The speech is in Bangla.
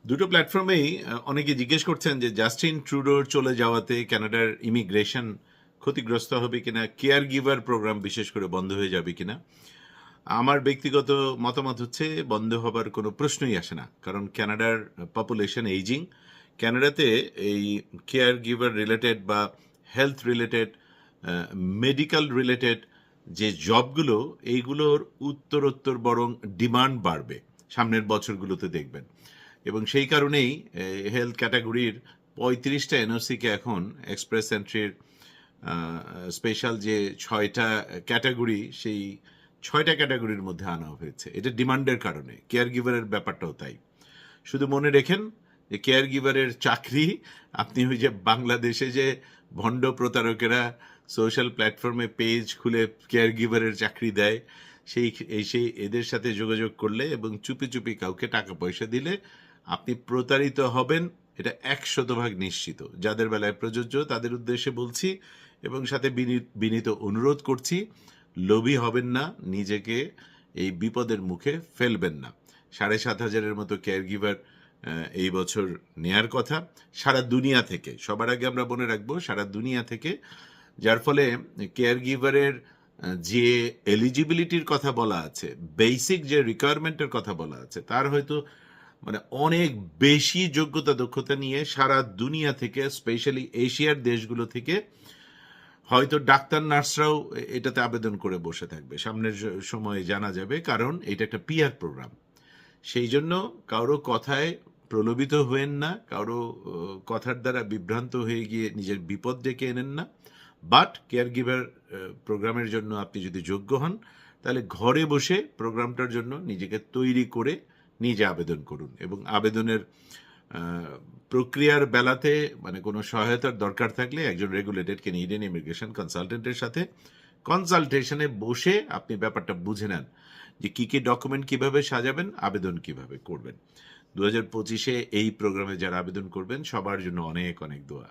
দুটো প্ল্যাটফর্মেই অনেকে জিজ্ঞেস করছেন যে জাস্টিন ট্রুডোর চলে যাওয়াতে কানাডার ইমিগ্রেশন ক্ষতিগ্রস্ত হবে কিনা, কেয়ার গিভার প্রোগ্রাম বিশেষ করে বন্ধ হয়ে যাবে কিনা। আমার ব্যক্তিগত মতামত হচ্ছে বন্ধ হবার কোনো প্রশ্নই আসে না, কারণ কানাডার পপুলেশন এইজিং। কানাডাতে এই কেয়ার গিভার রিলেটেড বা হেলথ রিলেটেড, মেডিকেল রিলেটেড যে জবগুলো, এইগুলোর উত্তরোত্তর বরং ডিমান্ড বাড়বে সামনের বছরগুলোতে দেখবেন। এবং সেই কারণেই হেলথ ক্যাটাগরির 35টা এনওসিকে এখন এক্সপ্রেস এন্ট্রির স্পেশাল যে 6টা ক্যাটাগরি, সেই 6টা ক্যাটাগরির মধ্যে আনা হয়েছে। এটা ডিমান্ডের কারণে। কেয়ার গিভারের ব্যাপারটাও তাই। শুধু মনে রেখেন যে কেয়ার গিভারের চাকরি, আপনি ওই যে বাংলাদেশে যে ভণ্ড প্রতারকেরা সোশ্যাল প্ল্যাটফর্মে পেজ খুলে কেয়ার গিভারের চাকরি দেয়, সেই এদের সাথে যোগাযোগ করলে এবং চুপি চুপি কাউকে টাকা পয়সা দিলে আপনি প্রতারিত হবেন, এটা 100% নিশ্চিত। যাদের বেলায় প্রযোজ্য তাদের উদ্দেশ্যে বলছি এবং সাথে বিনীত অনুরোধ করছি, লোভী হবেন না, নিজেকে এই বিপদের মুখে ফেলবেন না। 7,500-এর মতো কেয়ার গিভার এই বছর নেয়ার কথা সারা দুনিয়া থেকে। সবার আগে আমরা মনে রাখবো সারা দুনিয়া থেকে, যার ফলে কেয়ার গিভারের যে এলিজিবিলিটির কথা বলা আছে, বেসিক যে রিকোয়ারমেন্টের কথা বলা আছে, তার হয়তো মানে অনেক বেশি যোগ্যতা দক্ষতা নিয়ে সারা দুনিয়া থেকে, স্পেশালি এশিয়ার দেশগুলো থেকে হয়তো ডাক্তার নার্সরাও এটাতে আবেদন করে বসে থাকবে। সামনের সময়ে জানা যাবে, কারণ এটা একটা পিআর প্রোগ্রাম। সেই জন্য কারো কথায় প্রলোভিত হয়েন না, কারো কথার দ্বারা বিভ্রান্ত হয়ে গিয়ে নিজের বিপদ ডেকে এনেন না। বাট কেয়ার গিভার প্রোগ্রামের জন্য আপনি যদি যোগ্য হন, তাহলে ঘরে বসে প্রোগ্রামটার জন্য নিজেকে তৈরি করে নিজে আবেদন করুন। এবং আবেদনের প্রক্রিয়ার বেলাতে মানে কোনো সহায়তার দরকার থাকলে একজন রেগুলেটেড কেনেডিয়ান ইমিগ্রেশন কনসালটেন্টের সাথে কনসালটেশনে বসে আপনি ব্যাপারটা বুঝে নেন যে কী কী ডকুমেন্ট কিভাবে সাজাবেন, আবেদন কিভাবে করবেন। 2025-এ এই প্রোগ্রামে যারা আবেদন করবেন সবার জন্য অনেক অনেক দোয়া।